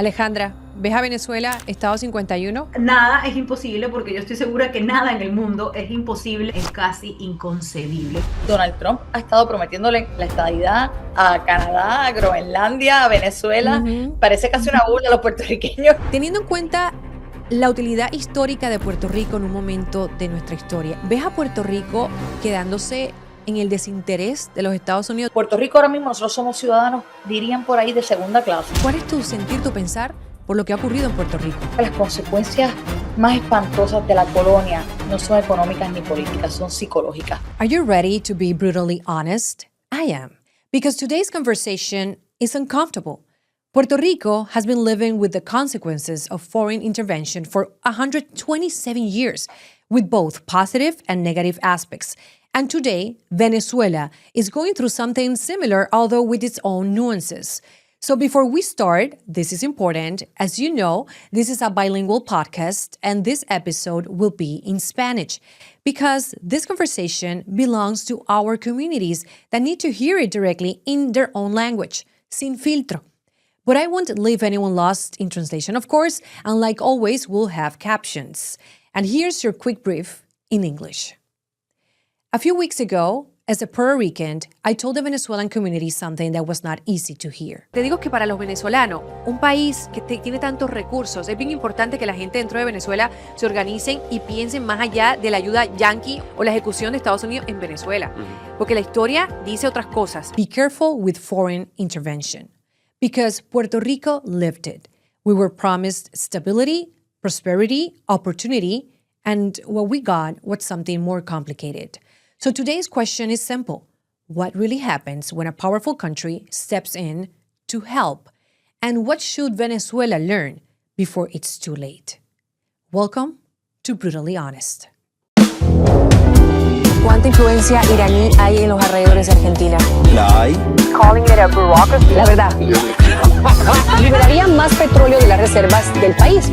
Alejandra, ¿ves a Venezuela, Estado 51? Nada es imposible porque yo estoy segura que nada en el mundo es imposible, es casi inconcebible. Donald Trump ha estado prometiéndole la estadidad a Canadá, a Groenlandia, a Venezuela. Parece casi una burla a los puertorriqueños. Teniendo en cuenta la utilidad histórica de Puerto Rico en un momento de nuestra historia, ¿ves a Puerto Rico quedándose en el desinterés de los Estados Unidos? Puerto Rico ahora mismo nosotros somos ciudadanos, dirían por ahí, de segunda clase. ¿Cuál es tu sentir, tu pensar por lo que ha ocurrido en Puerto Rico? Las consecuencias más espantosas de la colonia no son económicas ni políticas, son psicológicas. Are you ready to be brutally honest? I am, because today's conversation is uncomfortable. Puerto Rico has been living with the consequences of foreign intervention for 127 years, with both positive and negative aspects. And today, Venezuela is going through something similar, although with its own nuances. So before we start, this is important. As you know, this is a bilingual podcast, and this episode will be in Spanish because this conversation belongs to our communities that need to hear it directly in their own language, sin filtro. But I won't leave anyone lost in translation, of course, and like always, we'll have captions. And here's your quick brief in English. A few weeks ago, as a Puerto Rican, I told the Venezuelan community something that was not easy to hear. Te digo que para los venezolanos, un país que tiene tantos recursos, es bien importante que la gente dentro de Venezuela se organicen y piensen más allá de la ayuda yanqui o la ejecución de Estados Unidos en Venezuela. Porque la historia dice otras cosas. Be careful with foreign intervention. Because Puerto Rico lived it. We were promised stability, prosperity, opportunity, and what we got was something more complicated. So today's question is simple. What really happens when a powerful country steps in to help? And what should Venezuela learn before it's too late? Welcome to Brutally Honest. ¿Cuánta influencia iraní hay en los alrededores de Argentina? La hay. Calling it a bureaucracy. La verdad. Liberaría más petróleo de las reservas del país.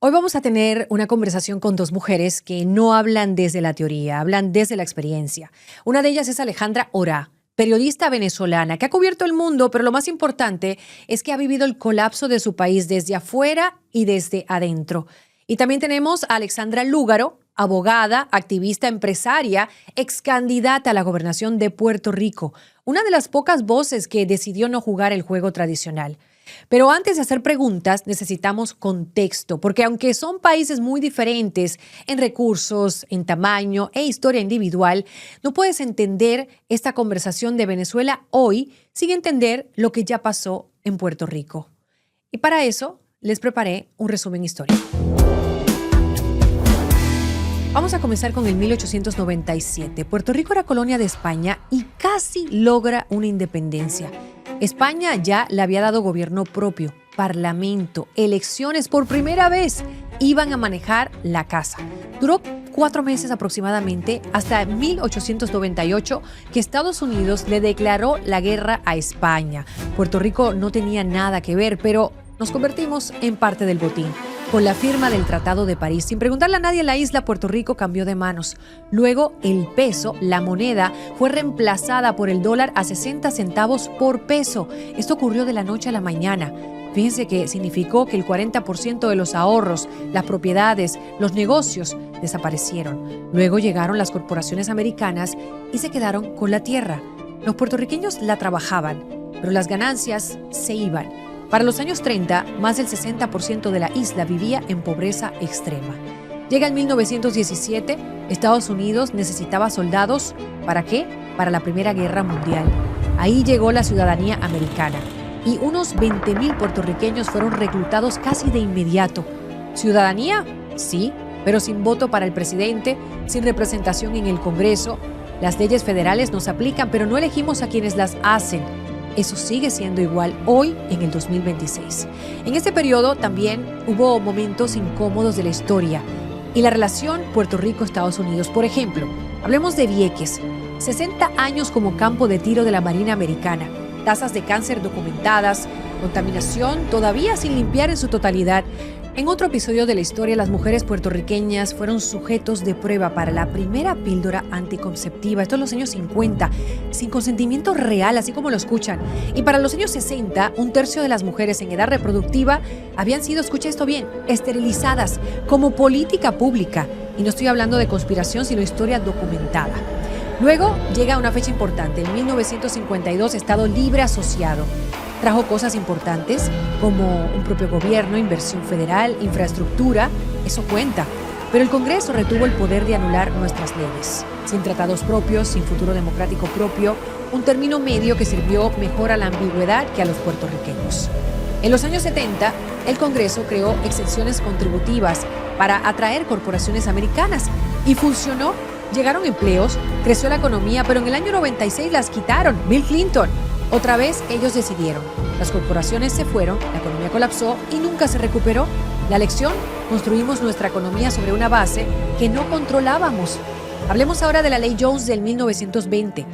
Hoy vamos a tener una conversación con dos mujeres que no hablan desde la teoría, hablan desde la experiencia. Una de ellas es Alejandra Orá, periodista venezolana que ha cubierto el mundo, pero lo más importante es que ha vivido el colapso de su país desde afuera y desde adentro. Y también tenemos a Alexandra Lúgaro, abogada, activista, empresaria, ex candidata a la gobernación de Puerto Rico, una de las pocas voces que decidió no jugar el juego tradicional. Pero antes de hacer preguntas necesitamos contexto, porque aunque son países muy diferentes en recursos, en tamaño e historia individual, no puedes entender esta conversación de Venezuela hoy sin entender lo que ya pasó en Puerto Rico. Y para eso les preparé un resumen histórico. Vamos a comenzar con el 1897. Puerto Rico era colonia de España y casi logra una independencia. España ya le había dado gobierno propio, parlamento, elecciones. Por primera vez iban a manejar la casa. Duró 4 meses aproximadamente, hasta 1898, que Estados Unidos le declaró la guerra a España. Puerto Rico no tenía nada que ver, pero nos convertimos en parte del botín. Con la firma del Tratado de París, sin preguntarle a nadie, la isla Puerto Rico cambió de manos. Luego, el peso, la moneda, fue reemplazada por el dólar a 60 centavos por peso. Esto ocurrió de la noche a la mañana. Fíjense que significó que el 40% de los ahorros, las propiedades, los negocios desaparecieron. Luego llegaron las corporaciones americanas y se quedaron con la tierra. Los puertorriqueños la trabajaban, pero las ganancias se iban. Para los años 30, más del 60% de la isla vivía en pobreza extrema. Llega el 1917, Estados Unidos necesitaba soldados. ¿Para qué? Para la Primera Guerra Mundial. Ahí llegó la ciudadanía americana y unos 20,000 puertorriqueños fueron reclutados casi de inmediato. ¿Ciudadanía? Sí, pero sin voto para el presidente, sin representación en el Congreso. Las leyes federales nos aplican, pero no elegimos a quienes las hacen. Eso sigue siendo igual hoy en el 2026. En este periodo también hubo momentos incómodos de la historia y la relación Puerto Rico-Estados Unidos. Por ejemplo, hablemos de Vieques. 60 años como campo de tiro de la Marina Americana. Tasas de cáncer documentadas, contaminación todavía sin limpiar en su totalidad. En otro episodio de la historia, las mujeres puertorriqueñas fueron sujetos de prueba para la primera píldora anticonceptiva. Esto en los años 50, sin consentimiento real, así como lo escuchan. Y para los años 60, un tercio de las mujeres en edad reproductiva habían sido, escucha esto bien, esterilizadas como política pública. Y no estoy hablando de conspiración, sino historia documentada. Luego llega una fecha importante, en 1952, Estado Libre Asociado. Trajo cosas importantes como un propio gobierno, inversión federal, infraestructura, eso cuenta. Pero el Congreso retuvo el poder de anular nuestras leyes. Sin tratados propios, sin futuro democrático propio, un término medio que sirvió mejor a la ambigüedad que a los puertorriqueños. En los años 70, el Congreso creó exenciones contributivas para atraer corporaciones americanas y funcionó. Llegaron empleos, creció la economía, pero en el año 96 las quitaron. Bill Clinton. Otra vez ellos decidieron. Las corporaciones se fueron, la economía colapsó y nunca se recuperó. La lección: construimos nuestra economía sobre una base que no controlábamos. Hablemos ahora de la Ley Jones del 1920.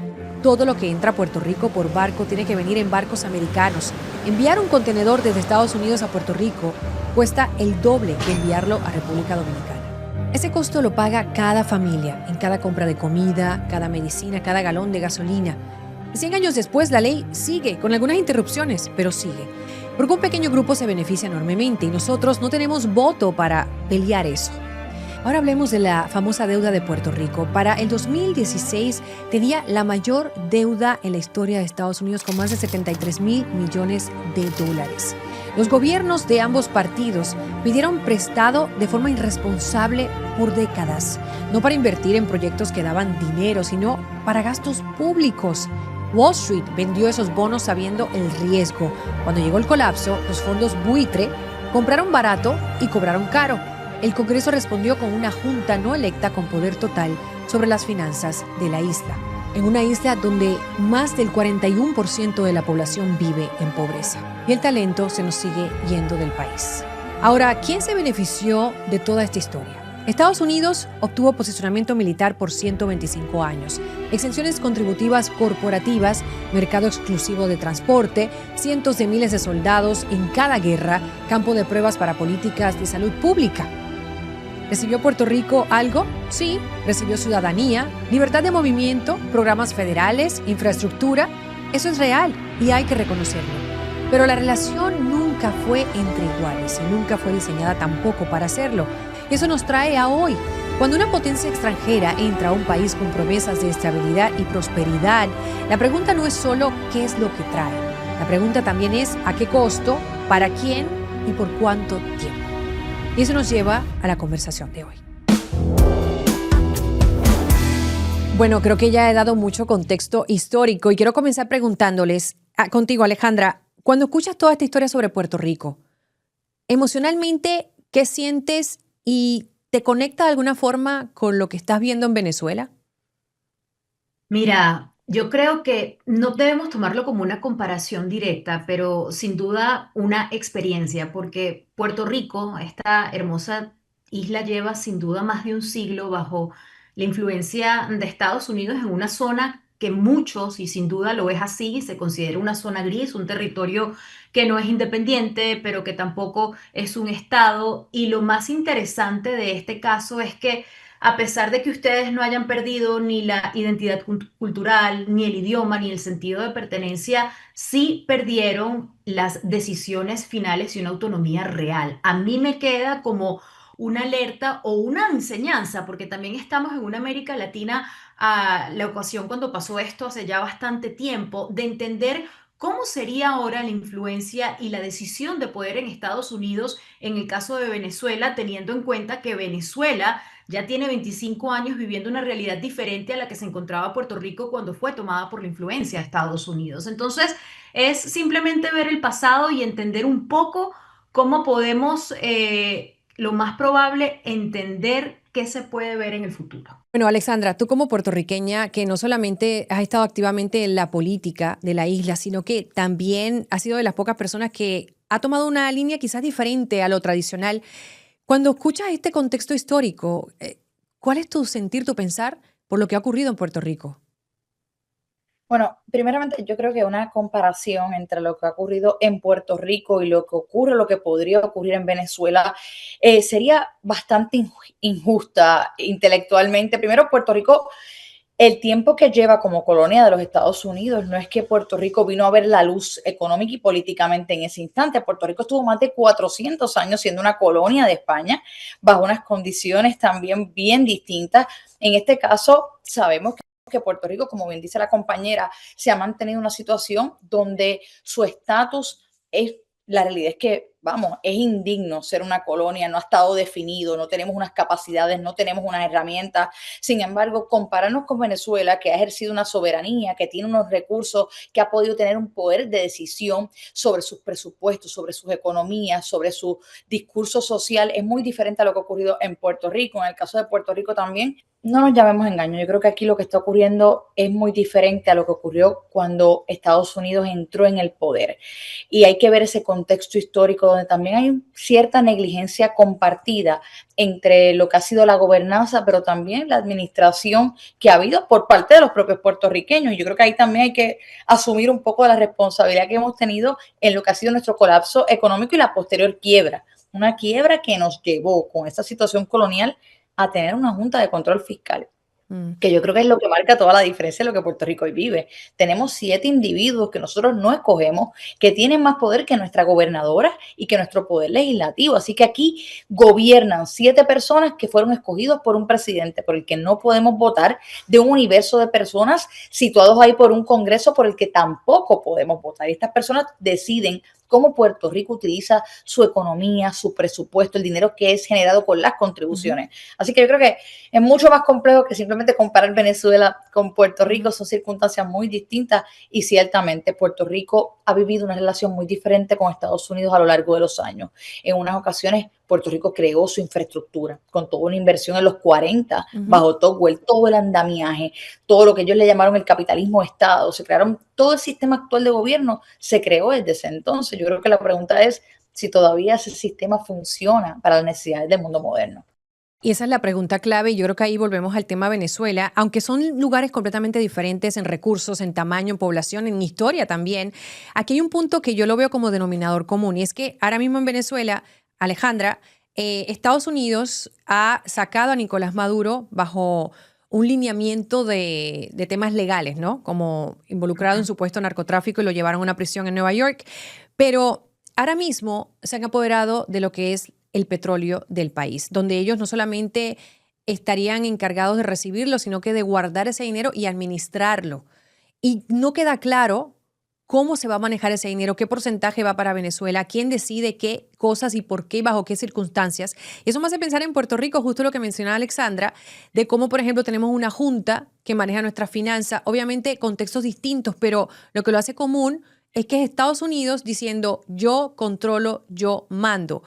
Todo lo que entra a Puerto Rico por barco tiene que venir en barcos americanos. Enviar un contenedor desde Estados Unidos a Puerto Rico cuesta el doble que enviarlo a República Dominicana. Ese costo lo paga cada familia, en cada compra de comida, cada medicina, cada galón de gasolina. 100 años después, la ley sigue, con algunas interrupciones, pero sigue. Porque un pequeño grupo se beneficia enormemente y nosotros no tenemos voto para pelear eso. Ahora hablemos de la famosa deuda de Puerto Rico. Para el 2016 tenía la mayor deuda en la historia de Estados Unidos, con más de 73,000 millones de dólares. Los gobiernos de ambos partidos pidieron prestado de forma irresponsable por décadas, no para invertir en proyectos que daban dinero, sino para gastos públicos. Wall Street vendió esos bonos sabiendo el riesgo. Cuando llegó el colapso, los fondos buitre compraron barato y cobraron caro. El Congreso respondió con una junta no electa con poder total sobre las finanzas de la isla, en una isla donde más del 41% de la población vive en pobreza. Y el talento se nos sigue yendo del país. Ahora, ¿quién se benefició de toda esta historia? Estados Unidos obtuvo posicionamiento militar por 125 años, exenciones contributivas corporativas, mercado exclusivo de transporte, cientos de miles de soldados en cada guerra, campo de pruebas para políticas de salud pública. ¿Recibió Puerto Rico algo? Sí, recibió ciudadanía, libertad de movimiento, programas federales, infraestructura. Eso es real y hay que reconocerlo. Pero la relación nunca fue entre iguales y nunca fue diseñada tampoco para hacerlo. Y eso nos trae a hoy. Cuando una potencia extranjera entra a un país con promesas de estabilidad y prosperidad, la pregunta no es solo qué es lo que trae. La pregunta también es a qué costo, para quién y por cuánto tiempo. Y eso nos lleva a la conversación de hoy. Bueno, creo que ya he dado mucho contexto histórico y quiero comenzar preguntándoles contigo, Alejandra, cuando escuchas toda esta historia sobre Puerto Rico, emocionalmente, ¿qué sientes y te conecta de alguna forma con lo que estás viendo en Venezuela? Mira, yo creo que no debemos tomarlo como una comparación directa, pero sin duda una experiencia, porque Puerto Rico, esta hermosa isla, lleva sin duda más de un siglo bajo la influencia de Estados Unidos en una zona que muchos, y sin duda lo es así, se considera una zona gris, un territorio que no es independiente, pero que tampoco es un estado. Y lo más interesante de este caso es que a pesar de que ustedes no hayan perdido ni la identidad cultural, ni el idioma, ni el sentido de pertenencia, sí perdieron las decisiones finales y una autonomía real. A mí me queda como una alerta o una enseñanza, porque también estamos en una América Latina, a la ocasión cuando pasó esto hace ya bastante tiempo, de entender cómo sería ahora la influencia y la decisión de poder en Estados Unidos en el caso de Venezuela, teniendo en cuenta que Venezuela ya tiene 25 años viviendo una realidad diferente a la que se encontraba Puerto Rico cuando fue tomada por la influencia de Estados Unidos. Entonces, es simplemente ver el pasado y entender un poco cómo podemos, lo más probable, entender qué se puede ver en el futuro. Bueno, Alexandra, tú como puertorriqueña que no solamente has estado activamente en la política de la isla, sino que también has sido de las pocas personas que ha tomado una línea quizás diferente a lo tradicional. Cuando escuchas este contexto histórico, ¿cuál es tu sentir, tu pensar por lo que ha ocurrido en Puerto Rico? Bueno, primeramente yo creo que una comparación entre lo que ha ocurrido en Puerto Rico y lo que ocurre, lo que podría ocurrir en Venezuela, sería bastante injusta intelectualmente. Primero, Puerto Rico, el tiempo que lleva como colonia de los Estados Unidos, no es que Puerto Rico vino a ver la luz económica y políticamente en ese instante. Puerto Rico estuvo más de 400 años siendo una colonia de España, bajo unas condiciones también bien distintas. En este caso, sabemos que Puerto Rico, como bien dice la compañera, se ha mantenido en una situación donde su estatus es, la realidad es que, vamos, es indigno ser una colonia, no ha estado definido, no tenemos unas capacidades, no tenemos unas herramientas. Sin embargo, compararnos con Venezuela, que ha ejercido una soberanía, que tiene unos recursos, que ha podido tener un poder de decisión sobre sus presupuestos, sobre sus economías, sobre su discurso social, es muy diferente a lo que ha ocurrido en Puerto Rico. En el caso de Puerto Rico también, no nos llamemos engaño, yo creo que aquí lo que está ocurriendo es muy diferente a lo que ocurrió cuando Estados Unidos entró en el poder. Y hay que ver ese contexto histórico donde también hay cierta negligencia compartida entre lo que ha sido la gobernanza, pero también la administración que ha habido por parte de los propios puertorriqueños. Yo creo que ahí también hay que asumir un poco de la responsabilidad que hemos tenido en lo que ha sido nuestro colapso económico y la posterior quiebra. Una quiebra que nos llevó con esta situación colonial a tener una junta de control fiscal, que yo creo que es lo que marca toda la diferencia de lo que Puerto Rico hoy vive. Tenemos 7 individuos que nosotros no escogemos, que tienen más poder que nuestra gobernadora y que nuestro poder legislativo. Así que aquí gobiernan 7 personas que fueron escogidos por un presidente por el que no podemos votar, de un universo de personas situados ahí por un Congreso por el que tampoco podemos votar. Y estas personas deciden cómo Puerto Rico utiliza su economía, su presupuesto, el dinero que es generado con las contribuciones. Así que yo creo que es mucho más complejo que simplemente comparar Venezuela con Puerto Rico. Son circunstancias muy distintas y ciertamente Puerto Rico ha vivido una relación muy diferente con Estados Unidos a lo largo de los años. En unas ocasiones Puerto Rico creó su infraestructura con toda una inversión en los 40 bajo Tocqueville, todo el andamiaje, todo lo que ellos le llamaron el capitalismo de Estado. Se crearon, todo el sistema actual de gobierno se creó desde ese entonces. Yo creo que la pregunta es si todavía ese sistema funciona para las necesidades del mundo moderno. Y esa es la pregunta clave, y yo creo que ahí volvemos al tema Venezuela, aunque son lugares completamente diferentes en recursos, en tamaño, en población, en historia también. Aquí hay un punto que yo lo veo como denominador común, y es que ahora mismo en Venezuela, Alejandra, Estados Unidos ha sacado a Nicolás Maduro bajo un lineamiento de temas legales, ¿no? Como involucrado en supuesto narcotráfico, y lo llevaron a una prisión en Nueva York. Pero ahora mismo se han apoderado de lo que es el petróleo del país, donde ellos no solamente estarían encargados de recibirlo, sino que de guardar ese dinero y administrarlo. Y no queda claro cómo se va a manejar ese dinero, qué porcentaje va para Venezuela, quién decide qué cosas y por qué, bajo qué circunstancias. Y eso me hace pensar en Puerto Rico, justo lo que mencionaba Alexandra, de cómo, por ejemplo, tenemos una junta que maneja nuestras finanzas, obviamente contextos distintos, pero lo que lo hace común es que es Estados Unidos diciendo yo controlo, yo mando.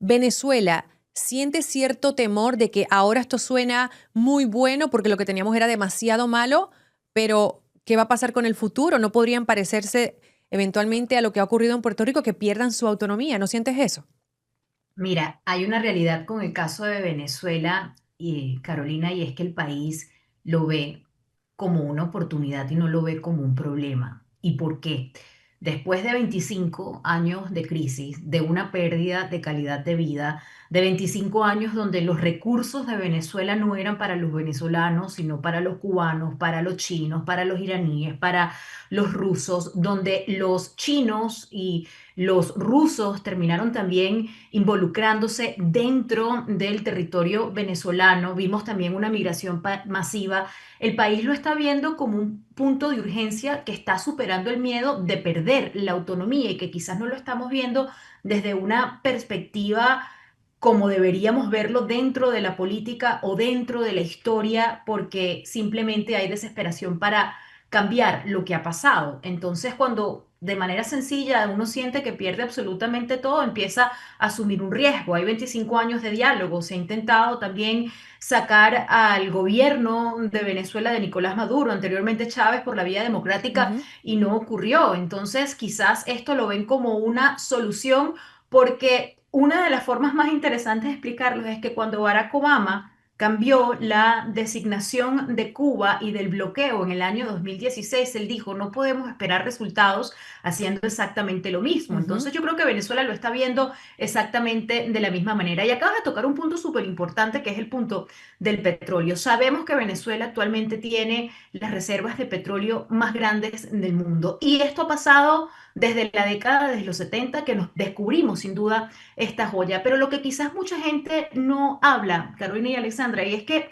Venezuela siente cierto temor de que ahora esto suena muy bueno porque lo que teníamos era demasiado malo, pero ¿qué va a pasar con el futuro? ¿No podrían parecerse eventualmente a lo que ha ocurrido en Puerto Rico, que pierdan su autonomía? ¿No sientes eso? Mira, hay una realidad con el caso de Venezuela y Carolina, y es que el país lo ve como una oportunidad y no lo ve como un problema. ¿Y por qué? Después de 25 años de crisis, de una pérdida de calidad de vida, de 25 años donde los recursos de Venezuela no eran para los venezolanos, sino para los cubanos, para los chinos, para los iraníes, para los rusos, donde los chinos y los rusos terminaron también involucrándose dentro del territorio venezolano. Vimos también una migración masiva. El país lo está viendo como un punto de urgencia que está superando el miedo de perder la autonomía, y que quizás no lo estamos viendo desde una perspectiva como deberíamos verlo dentro de la política o dentro de la historia, porque simplemente hay desesperación para cambiar lo que ha pasado. Entonces, cuando de manera sencilla uno siente que pierde absolutamente todo, empieza a asumir un riesgo. Hay 25 años de diálogo. Se ha intentado también sacar al gobierno de Venezuela de Nicolás Maduro, anteriormente Chávez, por la vía democrática, y no ocurrió. Entonces, quizás esto lo ven como una solución, porque una de las formas más interesantes de explicarlo es que cuando Barack Obama cambió la designación de Cuba y del bloqueo en el año 2016, él dijo, no podemos esperar resultados haciendo exactamente lo mismo. Ujú. Entonces yo creo que Venezuela lo está viendo exactamente de la misma manera. Y acabas de tocar un punto súper importante que es el punto del petróleo. Sabemos que Venezuela actualmente tiene las reservas de petróleo más grandes del mundo y esto ha pasado desde la década de los 70 que nos descubrimos sin duda esta joya. Pero lo que quizás mucha gente no habla, Carolina y Alexandra, y es que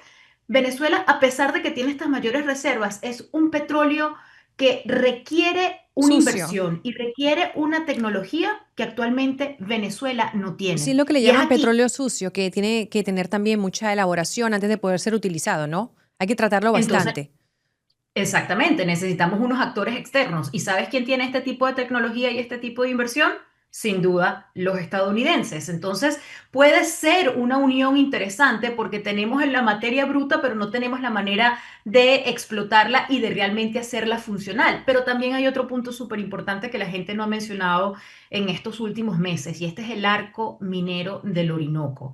Venezuela, a pesar de que tiene estas mayores reservas, es un petróleo que requiere una Sucio. inversión y requiere una tecnología que actualmente Venezuela no Sí, tiene. es lo que le Y es llaman aquí. petróleo sucio, que tiene que tener también mucha elaboración antes de poder ser utilizado, ¿no? Hay que tratarlo Entonces, bastante. exactamente, necesitamos unos actores externos. ¿Y sabes quién tiene este tipo de tecnología y este tipo de inversión? Sin duda, los estadounidenses. Entonces, puede ser una unión interesante porque tenemos en la materia bruta, pero no tenemos la manera de explotarla y de realmente hacerla funcional. Pero también hay otro punto súper importante que la gente no ha mencionado en estos últimos meses, y este es el arco minero del Orinoco.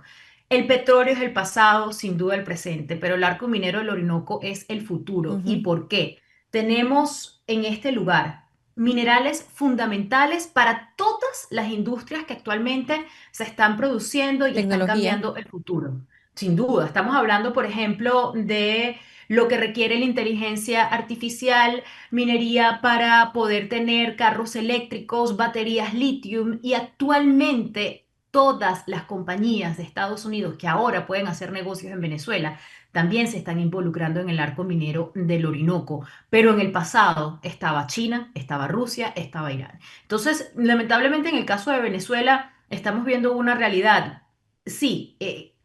El petróleo es el pasado, sin duda el presente, pero el arco minero del Orinoco es el futuro. ¿Y Ujú. por qué? Tenemos en este lugar minerales fundamentales para todas las industrias que actualmente se están produciendo y están Tecnología. cambiando el futuro. Sin duda, estamos hablando, por ejemplo, de lo que requiere la inteligencia artificial, minería para poder tener carros eléctricos, baterías lithium y actualmente todas las compañías de Estados Unidos que ahora pueden hacer negocios en Venezuela también se están involucrando en el arco minero del Orinoco. Pero en el pasado estaba China, estaba Rusia, estaba Irán. Entonces, lamentablemente en el caso de Venezuela estamos viendo una realidad. Sí,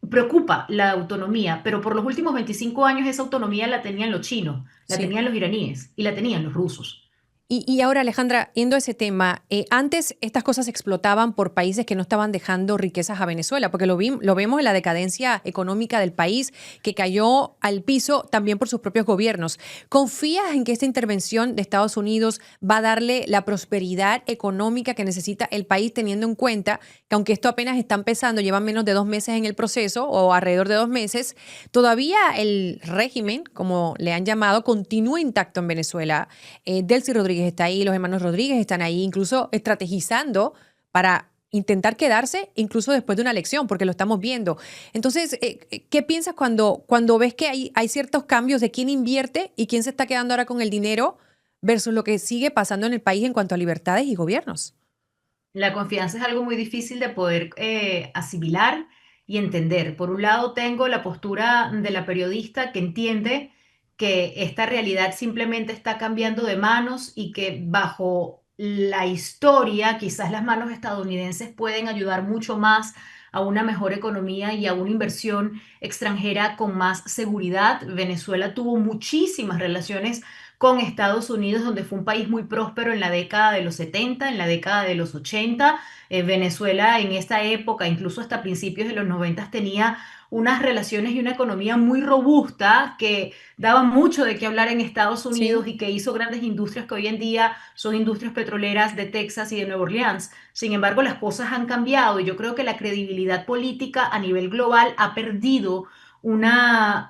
preocupa la autonomía, pero por los últimos 25 años esa autonomía la tenían los chinos, la Sí. tenían los iraníes y la tenían los rusos. Y ahora, Alejandra, yendo a ese tema, antes estas cosas explotaban por países que no estaban dejando riquezas a Venezuela, porque lo vemos en la decadencia económica del país, que cayó al piso también por sus propios gobiernos. ¿Confías en que esta intervención de Estados Unidos va a darle la prosperidad económica que necesita el país, teniendo en cuenta que aunque esto apenas está empezando, llevan menos de 2 meses en el proceso o alrededor de 2 meses, todavía el régimen, como le han llamado, continúa intacto en Venezuela? Delcy Rodríguez está ahí, los hermanos Rodríguez están ahí, incluso estrategizando para intentar quedarse incluso después de una elección, porque lo estamos viendo. Entonces, ¿qué piensas cuando ves que hay ciertos cambios de quién invierte y quién se está quedando ahora con el dinero versus lo que sigue pasando en el país en cuanto a libertades y gobiernos? La confianza es algo muy difícil de poder asimilar y entender. Por un lado, tengo la postura de la periodista que entiende que esta realidad simplemente está cambiando de manos y que bajo la historia, quizás las manos estadounidenses pueden ayudar mucho más a una mejor economía y a una inversión extranjera con más seguridad. Venezuela tuvo muchísimas relaciones con Estados Unidos, donde fue un país muy próspero en la década de los 70, en la década de los 80. Venezuela en esta época, incluso hasta principios de los 90, tenía unas relaciones y una economía muy robusta que daba mucho de qué hablar en Estados Unidos Sí. y que hizo grandes industrias que hoy en día son industrias petroleras de Texas y de Nueva Orleans. Sin embargo, las cosas han cambiado y yo creo que la credibilidad política a nivel global ha perdido una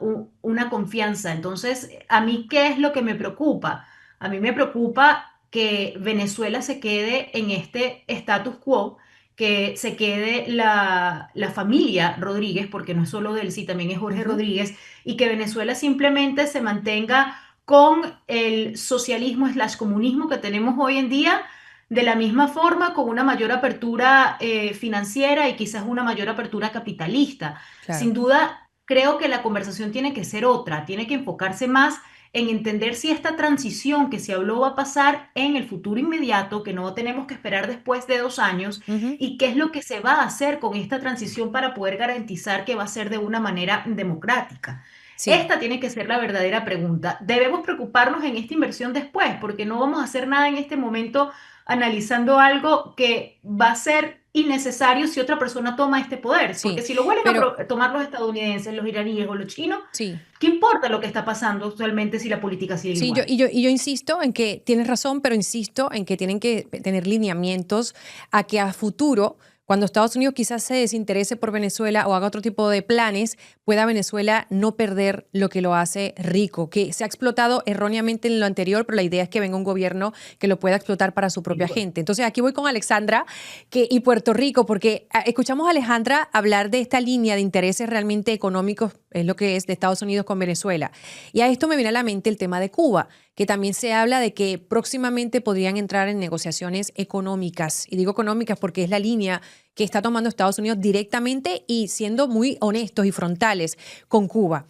confianza. Entonces, ¿a mí qué es lo que me preocupa? A mí me preocupa que Venezuela se quede en este status quo, que se quede la familia Rodríguez, porque no es solo de él, sí, también es Jorge Ujú. Rodríguez, y que Venezuela simplemente se mantenga con el socialismo slash comunismo que tenemos hoy en día, de la misma forma, con una mayor apertura financiera y quizás una mayor apertura capitalista. Claro. Sin duda, creo que la conversación tiene que ser otra, tiene que enfocarse más en entender si esta transición que se habló va a pasar en el futuro inmediato, que no tenemos que esperar después de 2 años, Ujú. y qué es lo que se va a hacer con esta transición para poder garantizar que va a ser de una manera democrática. Sí. Esta tiene que ser la verdadera pregunta. Debemos preocuparnos en esta inversión después, porque no vamos a hacer nada en este momento analizando algo que va a ser innecesario si otra persona toma este poder, porque Sí. si lo vuelven a Pero tomar los estadounidenses, los iraníes o los chinos, sí. ¿qué importa lo que está pasando actualmente si la política sigue Sí, igual? yo insisto en que tienes razón, pero insisto en que tienen que tener lineamientos a que a futuro, cuando Estados Unidos quizás se desinterese por Venezuela o haga otro tipo de planes, pueda Venezuela no perder lo que lo hace rico, que se ha explotado erróneamente en lo anterior, pero la idea es que venga un gobierno que lo pueda explotar para su propia gente. Entonces aquí voy con Alexandra y Puerto Rico, porque escuchamos a Alejandra hablar de esta línea de intereses realmente económicos, es lo que es de Estados Unidos con Venezuela. Y a esto me viene a la mente el tema de Cuba, que también se habla de que próximamente podrían entrar en negociaciones económicas. Y digo económicas porque es la línea que está tomando Estados Unidos directamente y siendo muy honestos y frontales con Cuba.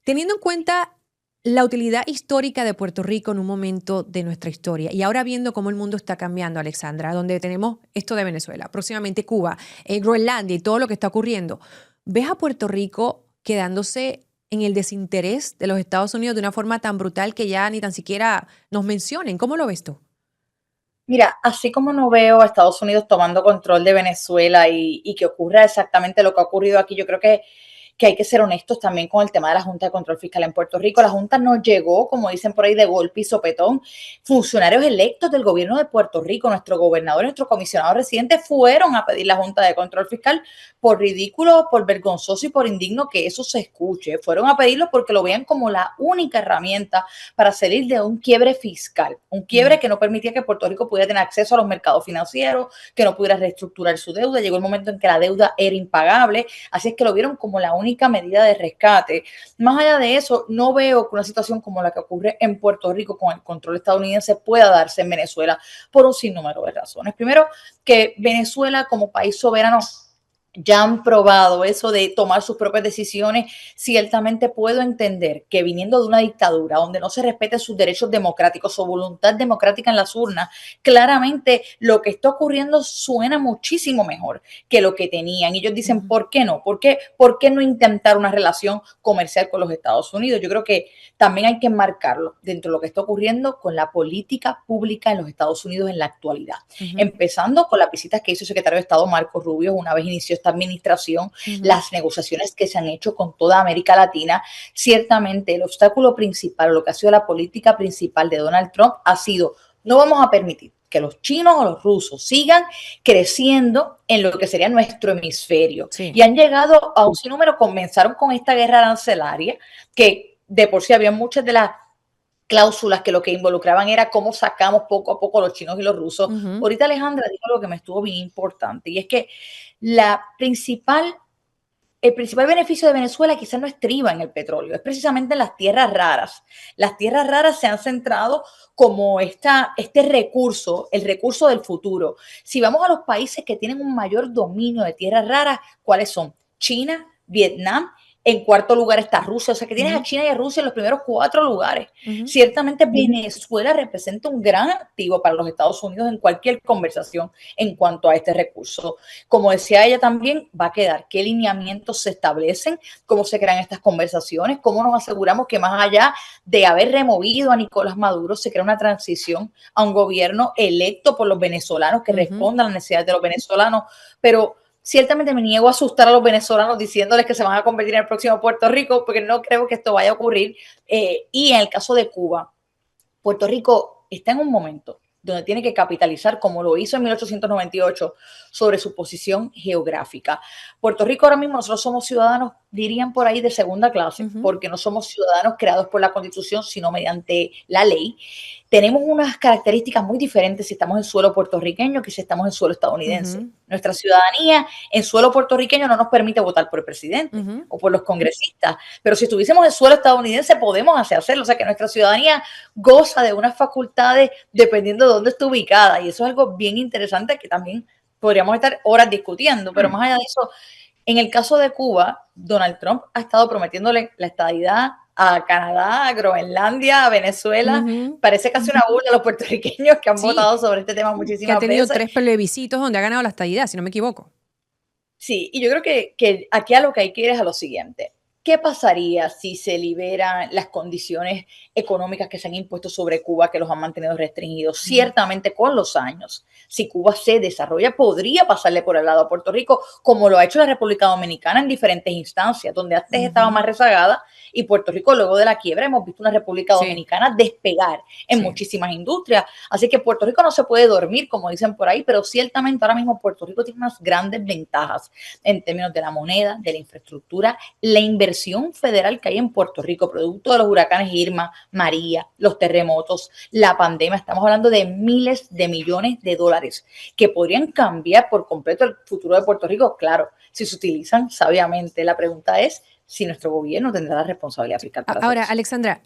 Teniendo en cuenta la utilidad histórica de Puerto Rico en un momento de nuestra historia y ahora viendo cómo el mundo está cambiando, Alexandra, donde tenemos esto de Venezuela, próximamente Cuba, Groenlandia y todo lo que está ocurriendo, ¿ves a Puerto Rico quedándose en el desinterés de los Estados Unidos de una forma tan brutal que ya ni tan siquiera nos mencionen? ¿Cómo lo ves tú? Mira, así como no veo a Estados Unidos tomando control de Venezuela y que ocurra exactamente lo que ha ocurrido aquí, yo creo que hay que ser honestos también con el tema de la Junta de Control Fiscal en Puerto Rico. La Junta no llegó, como dicen por ahí, de golpe y sopetón. Funcionarios electos del gobierno de Puerto Rico, nuestro gobernador, nuestro comisionado residente, fueron a pedir la Junta de Control Fiscal por ridículo, por vergonzoso y por indigno que eso se escuche. Fueron a pedirlo porque lo vean como la única herramienta para salir de un quiebre fiscal, un quiebre que no permitía que Puerto Rico pudiera tener acceso a los mercados financieros, que no pudiera reestructurar su deuda. Llegó el momento en que la deuda era impagable, así es que lo vieron como la única medida de rescate. Más allá de eso, no veo que una situación como la que ocurre en Puerto Rico con el control estadounidense pueda darse en Venezuela por un sinnúmero de razones. Primero, que Venezuela como país soberano ya han probado eso de tomar sus propias decisiones. Ciertamente puedo entender que viniendo de una dictadura donde no se respeten sus derechos democráticos o voluntad democrática en las urnas, claramente lo que está ocurriendo suena muchísimo mejor que lo que tenían. Y ellos dicen, ¿por qué no? ¿Por qué no intentar una relación comercial con los Estados Unidos? Yo creo que también hay que enmarcarlo dentro de lo que está ocurriendo con la política pública en los Estados Unidos en la actualidad. Empezando con las visitas que hizo el secretario de Estado Marco Rubio una vez inició esta administración, las negociaciones que se han hecho con toda América Latina. Ciertamente el obstáculo principal, lo que ha sido la política principal de Donald Trump ha sido, no vamos a permitir que los chinos o los rusos sigan creciendo en lo que sería nuestro hemisferio. Sí. Y han llegado a un sinnúmero, comenzaron con esta guerra arancelaria, que de por sí había muchas de las cláusulas que lo que involucraban era cómo sacamos poco a poco los chinos y los rusos. Ahorita Alejandra dijo algo que me estuvo bien importante, y es que el principal beneficio de Venezuela quizás no estriba en el petróleo, es precisamente en las tierras raras. Las tierras raras se han centrado como este recurso, el recurso del futuro. Si vamos a los países que tienen un mayor dominio de tierras raras, ¿cuáles son? China, Vietnam. En cuarto lugar está Rusia, o sea que tienes a China y a Rusia en los primeros 4 lugares. Ciertamente Venezuela representa un gran activo para los Estados Unidos en cualquier conversación en cuanto a este recurso. Como decía ella también, va a quedar qué lineamientos se establecen, cómo se crean estas conversaciones, cómo nos aseguramos que más allá de haber removido a Nicolás Maduro, se crea una transición a un gobierno electo por los venezolanos que responda a las necesidades de los venezolanos, pero ciertamente me niego a asustar a los venezolanos diciéndoles que se van a convertir en el próximo Puerto Rico, porque no creo que esto vaya a ocurrir. Y en el caso de Cuba, Puerto Rico está en un momento donde tiene que capitalizar, como lo hizo en 1898, sobre su posición geográfica. Puerto Rico ahora mismo, nosotros somos ciudadanos, dirían por ahí, de segunda clase, porque no somos ciudadanos creados por la Constitución, sino mediante la ley. Tenemos unas características muy diferentes si estamos en suelo puertorriqueño que si estamos en suelo estadounidense. Nuestra ciudadanía en suelo puertorriqueño no nos permite votar por el presidente o por los congresistas, pero si estuviésemos en suelo estadounidense podemos hacerlo. O sea que nuestra ciudadanía goza de unas facultades dependiendo de dónde esté ubicada, y eso es algo bien interesante que también podríamos estar horas discutiendo. Pero más allá de eso, en el caso de Cuba, Donald Trump ha estado prometiéndole la estadidad a Canadá, a Groenlandia, a Venezuela. Parece casi una burla a los puertorriqueños que han votado sobre este tema muchísimas veces. Que ha tenido 3 plebiscitos donde ha ganado la estadidad, si no me equivoco. Sí, y yo creo que aquí a lo que hay que ir es a lo siguiente. ¿Qué pasaría si se liberan las condiciones económicas que se han impuesto sobre Cuba, que los han mantenido restringidos? Ciertamente con los años, si Cuba se desarrolla, podría pasarle por el lado a Puerto Rico, como lo ha hecho la República Dominicana en diferentes instancias, donde antes estaba más rezagada, y Puerto Rico luego de la quiebra hemos visto una República Dominicana despegar en muchísimas industrias. Así que Puerto Rico no se puede dormir, como dicen por ahí, pero ciertamente ahora mismo Puerto Rico tiene unas grandes ventajas en términos de la moneda, de la infraestructura, la inversión federal que hay en Puerto Rico, producto de los huracanes Irma, María, los terremotos, la pandemia. Estamos hablando de miles de millones de dólares que podrían cambiar por completo el futuro de Puerto Rico, claro, si se utilizan sabiamente. La pregunta es si nuestro gobierno tendrá la responsabilidad fiscal para Ahora, hacer eso. Alexandra,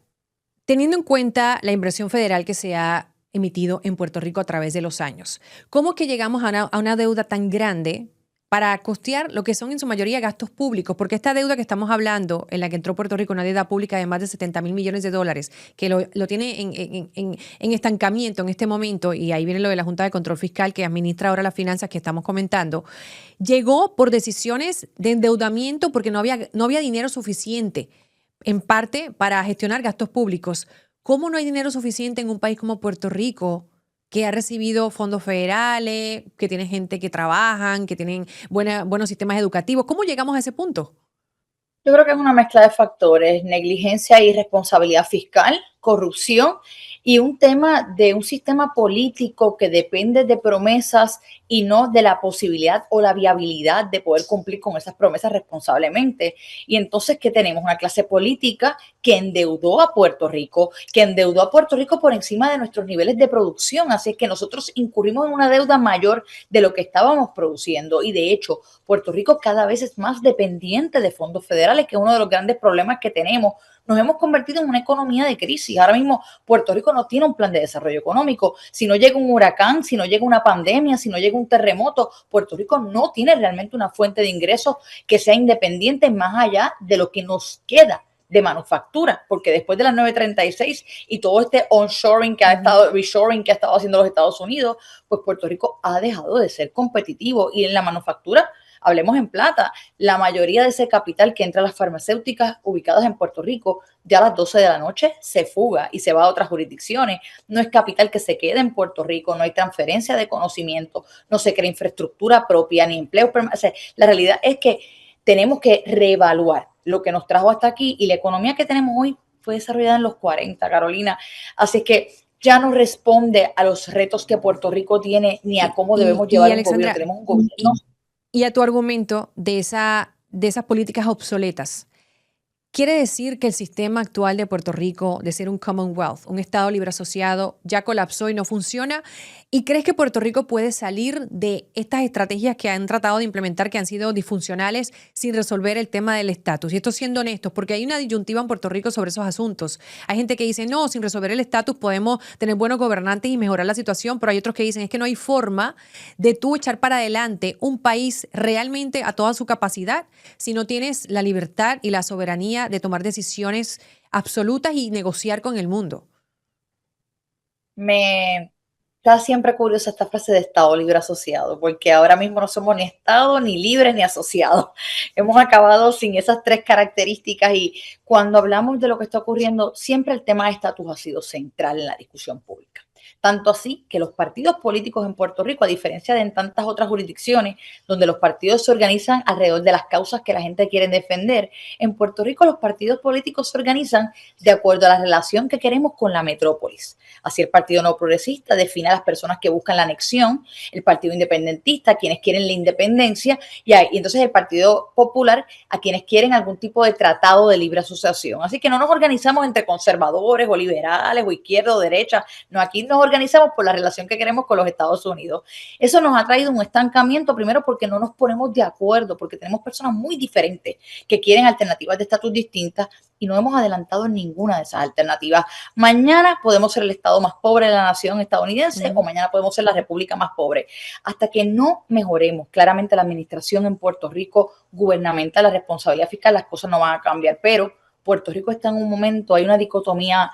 teniendo en cuenta la inversión federal que se ha emitido en Puerto Rico a través de los años, ¿cómo que llegamos a una deuda tan grande para costear lo que son en su mayoría gastos públicos? Porque esta deuda que estamos hablando, en la que entró Puerto Rico, una deuda pública de más de 70 mil millones de dólares, que lo tiene en estancamiento en este momento, y ahí viene lo de la Junta de Control Fiscal que administra ahora las finanzas que estamos comentando, llegó por decisiones de endeudamiento porque no había dinero suficiente, en parte, para gestionar gastos públicos. ¿Cómo no hay dinero suficiente en un país como Puerto Rico, que ha recibido fondos federales, que tiene gente que trabajan, que tienen buenos sistemas educativos? ¿Cómo llegamos a ese punto? Yo creo que es una mezcla de factores: negligencia y irresponsabilidad fiscal, corrupción y un tema de un sistema político que depende de promesas y no de la posibilidad o la viabilidad de poder cumplir con esas promesas responsablemente. Y entonces, ¿qué tenemos? Una clase política que endeudó a Puerto Rico, por encima de nuestros niveles de producción. Así es que nosotros incurrimos en una deuda mayor de lo que estábamos produciendo. Y de hecho, Puerto Rico cada vez es más dependiente de fondos federales, que es uno de los grandes problemas que tenemos. Nos hemos convertido en una economía de crisis. Ahora mismo Puerto Rico no tiene un plan de desarrollo económico. Si no llega un huracán, si no llega una pandemia, si no llega un terremoto, Puerto Rico no tiene realmente una fuente de ingresos que sea independiente más allá de lo que nos queda de manufactura, porque después de las 936 y todo este reshoring que ha estado haciendo los Estados Unidos, pues Puerto Rico ha dejado de ser competitivo. Y en la manufactura, hablemos en plata, la mayoría de ese capital que entra a las farmacéuticas ubicadas en Puerto Rico, ya a las 12 de la noche se fuga y se va a otras jurisdicciones. No es capital que se quede en Puerto Rico, no hay transferencia de conocimiento, no se crea infraestructura propia ni empleo. O sea, la realidad es que tenemos que reevaluar lo que nos trajo hasta aquí, y la economía que tenemos hoy fue desarrollada en los 40, Carolina. Así que ya no responde a los retos que Puerto Rico tiene ni a cómo debemos llevar un gobierno. Tenemos un gobierno. Y a tu argumento de esas políticas obsoletas, ¿quiere decir que el sistema actual de Puerto Rico, de ser un Commonwealth, un Estado libre asociado, ya colapsó y no funciona? ¿Y crees que Puerto Rico puede salir de estas estrategias que han tratado de implementar, que han sido disfuncionales, sin resolver el tema del estatus? Y esto siendo honestos, porque hay una disyuntiva en Puerto Rico sobre esos asuntos. Hay gente que dice, no, sin resolver el estatus podemos tener buenos gobernantes y mejorar la situación, pero hay otros que dicen, es que no hay forma de tú echar para adelante un país realmente a toda su capacidad si no tienes la libertad y la soberanía de tomar decisiones absolutas y negociar con el mundo. Me está siempre curiosa esta frase de Estado libre asociado, porque ahora mismo no somos ni Estado, ni libres, ni asociados. Hemos acabado sin esas tres características, y cuando hablamos de lo que está ocurriendo, siempre el tema de estatus ha sido central en la discusión pública. Tanto así que los partidos políticos en Puerto Rico, a diferencia de en tantas otras jurisdicciones donde los partidos se organizan alrededor de las causas que la gente quiere defender, en Puerto Rico los partidos políticos se organizan de acuerdo a la relación que queremos con la metrópolis. Así el Partido No Progresista define a las personas que buscan la anexión, el Partido Independentista quienes quieren la independencia, y entonces el Partido Popular a quienes quieren algún tipo de tratado de libre asociación. Así que no nos organizamos entre conservadores o liberales o izquierda o derecha, no, aquí nos organizamos por la relación que queremos con los Estados Unidos. Eso nos ha traído un estancamiento, primero porque no nos ponemos de acuerdo, porque tenemos personas muy diferentes que quieren alternativas de estatus distintas y no hemos adelantado en ninguna de esas alternativas. Mañana podemos ser el estado más pobre de la nación estadounidense o mañana podemos ser la república más pobre. Hasta que no mejoremos claramente la administración en Puerto Rico gubernamental, la responsabilidad fiscal, las cosas no van a cambiar. Pero Puerto Rico está en un momento, hay una dicotomía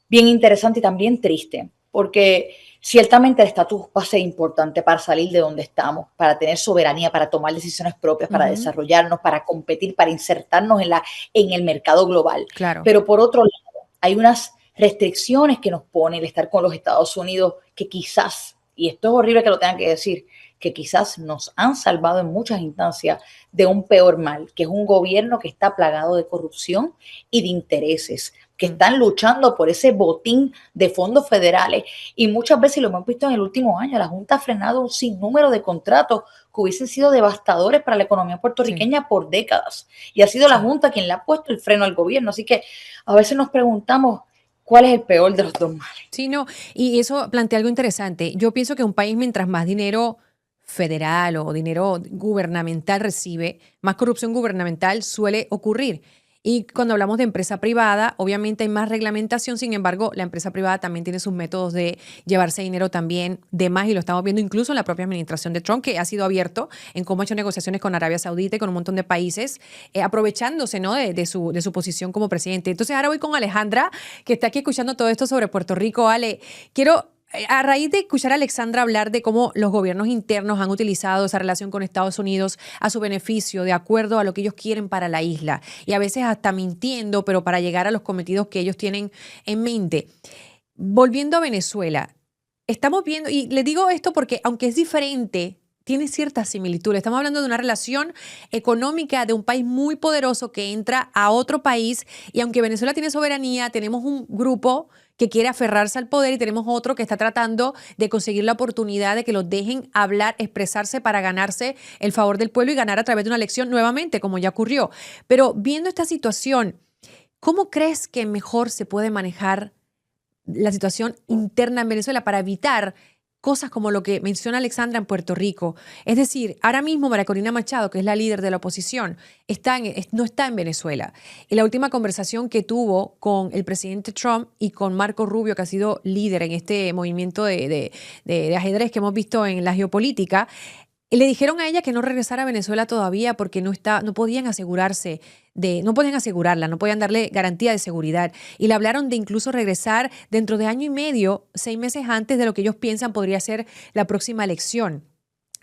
bien interesante y también triste, porque Ciertamente el estatus va a ser importante para salir de donde estamos, para tener soberanía, para tomar decisiones propias, para Ujú, desarrollarnos, para competir, para insertarnos en el mercado global. claro. Pero por otro lado, hay unas restricciones que nos pone el estar con los Estados Unidos que quizás, y esto es horrible que lo tengan que decir, que quizás nos han salvado en muchas instancias de un peor mal, que es un gobierno que está plagado de corrupción y de intereses, que Mm. están luchando por ese botín de fondos federales. Y muchas veces, lo hemos visto en el último año, la Junta ha frenado un sinnúmero de contratos que hubiesen sido devastadores para la economía Sí, puertorriqueña por décadas. Y ha sido la sí. Junta quien le ha puesto el freno al gobierno. Así que a veces nos preguntamos cuál es el peor de los dos males. Sí, no, y eso plantea algo interesante. Yo pienso que un país, mientras más dinero federal o dinero gubernamental recibe, más corrupción gubernamental suele ocurrir. Y cuando hablamos de empresa privada, obviamente hay más reglamentación, sin embargo, la empresa privada también tiene sus métodos de llevarse dinero también de más, y lo estamos viendo incluso en la propia administración de Trump, que ha sido abierto en cómo ha hecho negociaciones con Arabia Saudita y con un montón de países, aprovechándose, ¿no?, de su posición como presidente. Entonces ahora voy con Alejandra, que está aquí escuchando todo esto sobre Puerto Rico. Ale, quiero, a raíz de escuchar a Alexandra hablar de cómo los gobiernos internos han utilizado esa relación con Estados Unidos a su beneficio, de acuerdo a lo que ellos quieren para la isla, y a veces hasta mintiendo, pero para llegar a los cometidos que ellos tienen en mente. Volviendo a Venezuela, estamos viendo, y le digo esto porque aunque es diferente, tiene ciertas similitudes. Estamos hablando de una relación económica de un país muy poderoso que entra a otro país, y aunque Venezuela tiene soberanía, tenemos un grupo que quiere aferrarse al poder y tenemos otro que está tratando de conseguir la oportunidad de que los dejen hablar, expresarse para ganarse el favor del pueblo y ganar a través de una elección nuevamente, como ya ocurrió. Pero viendo esta situación, ¿cómo crees que mejor se puede manejar la situación interna en Venezuela para evitar cosas como lo que menciona Alexandra en Puerto Rico? Es decir, ahora mismo María Corina Machado, que es la líder de la oposición, no está en Venezuela. Y la última conversación que tuvo con el presidente Trump y con Marco Rubio, que ha sido líder en este movimiento de ajedrez que hemos visto en la geopolítica, le dijeron a ella que no regresara a Venezuela todavía porque no podían asegurarse no podían asegurarla, no podían darle garantía de seguridad. Y le hablaron de incluso regresar dentro de año y medio, 6 meses antes de lo que ellos piensan podría ser la próxima elección.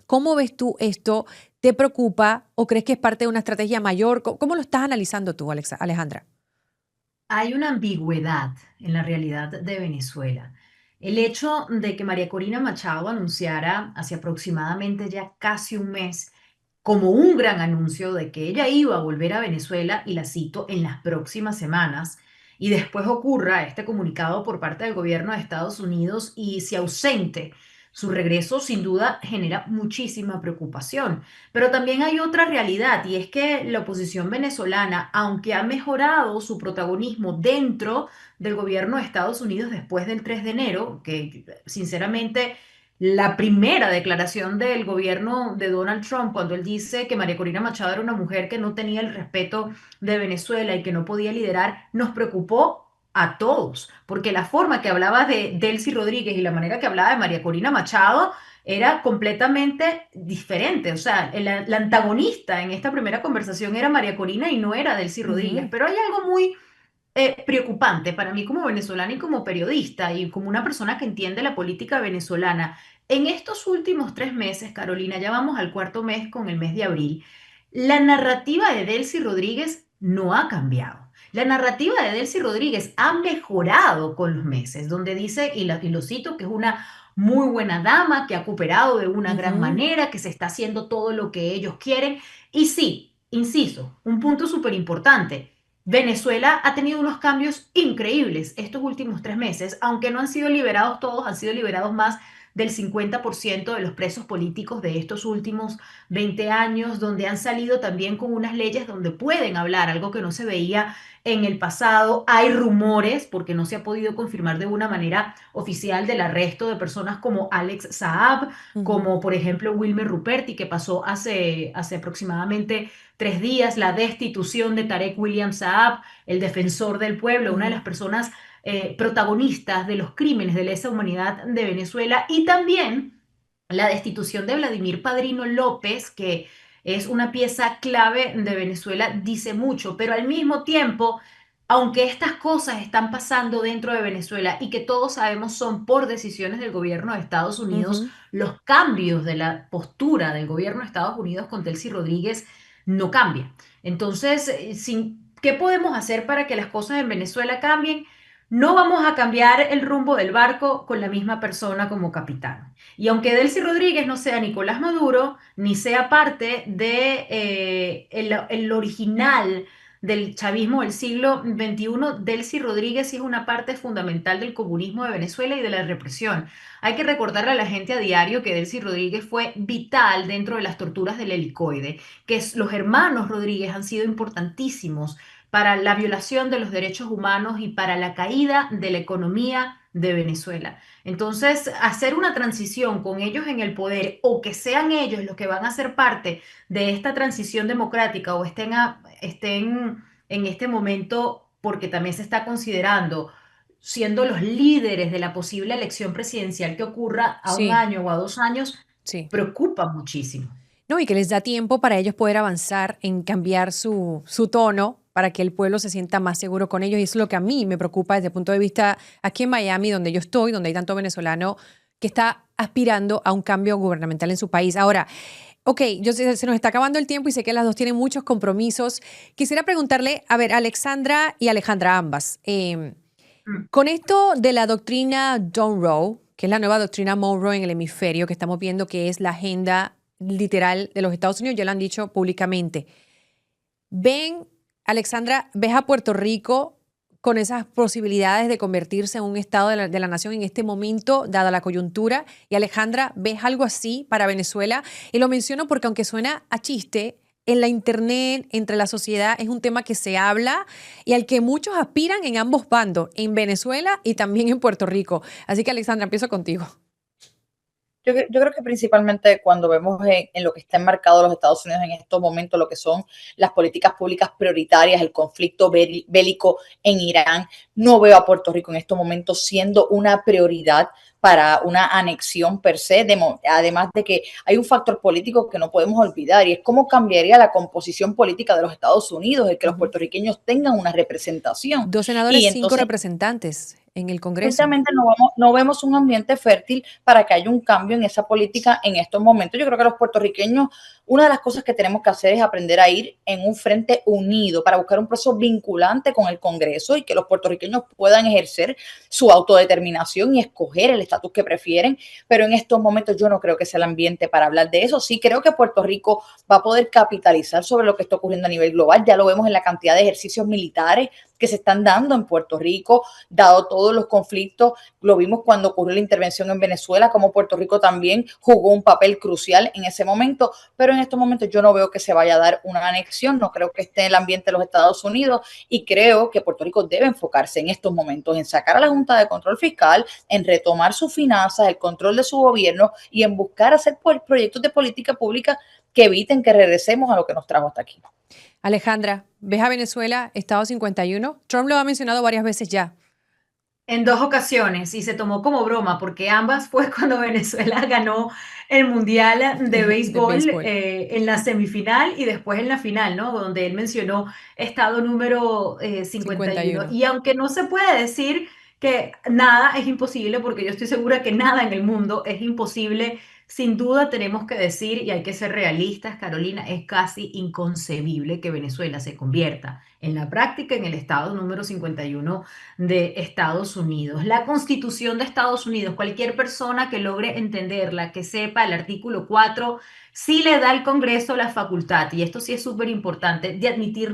¿Cómo ves tú esto? ¿Te preocupa o crees que es parte de una estrategia mayor? ¿Cómo lo estás analizando tú, Alejandra? Hay una ambigüedad en la realidad de Venezuela. El hecho de que María Corina Machado anunciara hace aproximadamente ya casi un mes como un gran anuncio de que ella iba a volver a Venezuela, y la cito, en las próximas semanas, y después ocurra este comunicado por parte del gobierno de Estados Unidos y se ausente su regreso, sin duda genera muchísima preocupación. Pero también hay otra realidad, y es que la oposición venezolana, aunque ha mejorado su protagonismo dentro del gobierno de Estados Unidos después del 3 de enero, que sinceramente la primera declaración del gobierno de Donald Trump, cuando él dice que María Corina Machado era una mujer que no tenía el respeto de Venezuela y que no podía liderar, nos preocupó a todos, porque la forma que hablaba de Delcy Rodríguez y la manera que hablaba de María Corina Machado era completamente diferente. O sea, la antagonista en esta primera conversación era María Corina y no era Delcy Rodríguez. Ujú. Pero hay algo muy preocupante para mí como venezolana y como periodista y como una persona que entiende la política venezolana. En estos últimos 3 meses, Carolina, ya vamos al cuarto mes con el mes de abril, la narrativa de Delcy Rodríguez no ha cambiado. La narrativa de Delcy Rodríguez ha mejorado con los meses, donde dice, y lo cito, que es una muy buena dama, que ha cooperado de una gran Ujú. manera, que se está haciendo todo lo que ellos quieren. Y sí, insisto, un punto súper importante. Venezuela ha tenido unos cambios increíbles estos últimos 3 meses, aunque no han sido liberados todos, han sido liberados más del 50% de los presos políticos de estos últimos 20 años, donde han salido también con unas leyes donde pueden hablar, algo que no se veía en el pasado. Hay rumores, porque no se ha podido confirmar de una manera oficial, del arresto de personas como Alex Saab, Ujú. como por ejemplo Wilmer Ruperti, que pasó hace aproximadamente 3 días, la destitución de Tarek William Saab, el defensor del pueblo, una de las Ujú. personas protagonistas de los crímenes de lesa humanidad de Venezuela, y también la destitución de Vladimir Padrino López, que es una pieza clave de Venezuela, dice mucho, pero al mismo tiempo aunque estas cosas están pasando dentro de Venezuela y que todos sabemos son por decisiones del gobierno de Estados Unidos, Ujú. los cambios de la postura del gobierno de Estados Unidos con Delcy Rodríguez no cambian. Entonces, ¿qué podemos hacer para que las cosas en Venezuela cambien? No vamos a cambiar el rumbo del barco con la misma persona como capitán. Y aunque Delcy Rodríguez no sea Nicolás Maduro, ni sea parte de el original del chavismo del siglo XXI, Delcy Rodríguez sí es una parte fundamental del comunismo de Venezuela y de la represión. Hay que recordarle a la gente a diario que Delcy Rodríguez fue vital dentro de las torturas del helicoide, los hermanos Rodríguez han sido importantísimos para la violación de los derechos humanos y para la caída de la economía de Venezuela. Entonces, hacer una transición con ellos en el poder o que sean ellos los que van a ser parte de esta transición democrática o estén en este momento, porque también se está considerando siendo los líderes de la posible elección presidencial que ocurra a un Sí, año o a 2 años, sí. preocupa muchísimo. No, y que les da tiempo para ellos poder avanzar en cambiar su tono para que el pueblo se sienta más seguro con ellos. Y eso es lo que a mí me preocupa desde el punto de vista aquí en Miami, donde yo estoy, donde hay tanto venezolano que está aspirando a un cambio gubernamental en su país. Ahora, ok, se nos está acabando el tiempo y sé que las dos tienen muchos compromisos. Quisiera preguntarle, a ver, Alexandra y Alejandra, ambas, Mm. con esto de la doctrina Monroe, que es la nueva doctrina Monroe en el hemisferio, que estamos viendo que es la agenda literal de los Estados Unidos, ya lo han dicho públicamente. ¿Ven, Alexandra, ves a Puerto Rico con esas posibilidades de convertirse en un estado de la nación en este momento, dada la coyuntura? Y Alejandra, ¿ves algo así para Venezuela? Y lo menciono porque aunque suena a chiste, en la internet, entre la sociedad, es un tema que se habla y al que muchos aspiran en ambos bandos, en Venezuela y también en Puerto Rico. Así que, Alexandra, empiezo contigo. Yo creo que principalmente cuando vemos en lo que está enmarcado los Estados Unidos en estos momentos, lo que son las políticas públicas prioritarias, el conflicto bélico en Irán, no veo a Puerto Rico en estos momentos siendo una prioridad para una anexión per se, además de que hay un factor político que no podemos olvidar y es cómo cambiaría la composición política de los Estados Unidos, el que los puertorriqueños tengan una representación. 2 senadores, Y 5 entonces representantes en el Congreso. justamente no vemos un ambiente fértil para que haya un cambio en esa política en estos momentos. Yo creo que los puertorriqueños, una de las cosas que tenemos que hacer es aprender a ir en un frente unido para buscar un proceso vinculante con el Congreso y que los puertorriqueños puedan ejercer su autodeterminación y escoger el estatus que prefieren. Pero en estos momentos yo no creo que sea el ambiente para hablar de eso. Sí creo que Puerto Rico va a poder capitalizar sobre lo que está ocurriendo a nivel global. Ya lo vemos en la cantidad de ejercicios militares que se están dando en Puerto Rico, dado todos los conflictos. Lo vimos cuando ocurrió la intervención en Venezuela, como Puerto Rico también jugó un papel crucial en ese momento, pero en estos momentos yo no veo que se vaya a dar una anexión, no creo que esté en el ambiente de los Estados Unidos y creo que Puerto Rico debe enfocarse en estos momentos en sacar a la Junta de Control Fiscal, en retomar sus finanzas, el control de su gobierno y en buscar hacer proyectos de política pública que eviten que regresemos a lo que nos trajo hasta aquí. Alejandra, ¿ves a Venezuela, Estado 51? Trump lo ha mencionado varias veces ya. En 2 ocasiones y se tomó como broma porque ambas fue cuando Venezuela ganó el Mundial de De Béisbol béisbol. en la semifinal y después en la final, ¿no? Donde él mencionó estado número 51. 51. Y aunque no se puede decir que nada es imposible, porque yo estoy segura que nada en el mundo es imposible, sin duda tenemos que decir, y hay que ser realistas, Carolina, es casi inconcebible que Venezuela se convierta en la práctica en el estado número 51 de Estados Unidos. La Constitución de Estados Unidos, cualquier persona que logre entenderla, que sepa el artículo 4, sí le da al Congreso la facultad, y esto sí es súper importante, de admitir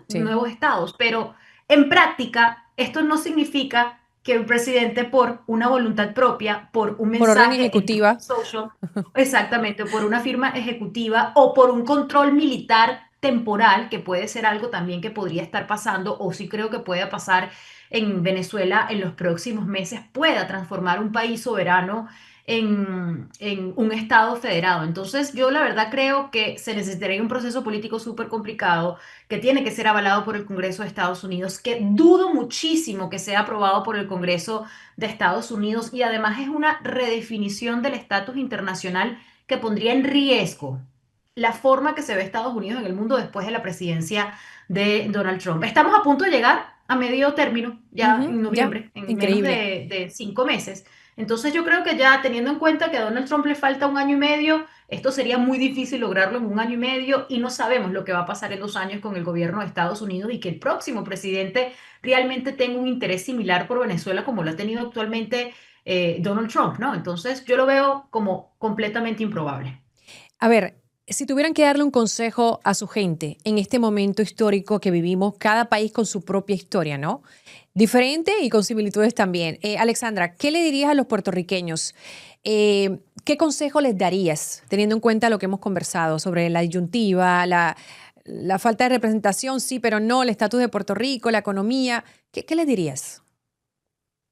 Sí. nuevos estados, pero en práctica esto no significa que el presidente por una voluntad propia, por un Por orden mensaje en ejecutiva. social, exactamente, por una firma ejecutiva o por un control militar temporal, que puede ser algo también que podría estar pasando, o sí creo que pueda pasar en Venezuela en los próximos meses, pueda transformar un país soberano en un estado federado. Entonces, yo la verdad creo que se necesitaría un proceso político súper complicado, que tiene que ser avalado por el Congreso de Estados Unidos, que dudo muchísimo que sea aprobado por el Congreso de Estados Unidos, y además es una redefinición del estatus internacional que pondría en riesgo la forma que se ve Estados Unidos en el mundo después de la presidencia de Donald Trump. Estamos a punto de llegar a medio término, ya Ujú, en ya, noviembre, en menos increíble. de 5 meses. Entonces yo creo que ya teniendo en cuenta que a Donald Trump le falta un año y medio, esto sería muy difícil lograrlo en un año y medio y no sabemos lo que va a pasar en 2 años con el gobierno de Estados Unidos y que el próximo presidente realmente tenga un interés similar por Venezuela como lo ha tenido actualmente Donald Trump, ¿no? Entonces yo lo veo como completamente improbable. A ver, si tuvieran que darle un consejo a su gente en este momento histórico que vivimos, cada país con su propia historia, ¿no? Diferente y con similitudes también. Alexandra, ¿qué le dirías a los puertorriqueños? ¿Qué consejo les darías, teniendo en cuenta lo que hemos conversado sobre la disyuntiva, la falta de representación, sí, pero no, el estatus de Puerto Rico, la economía? ¿Qué les dirías?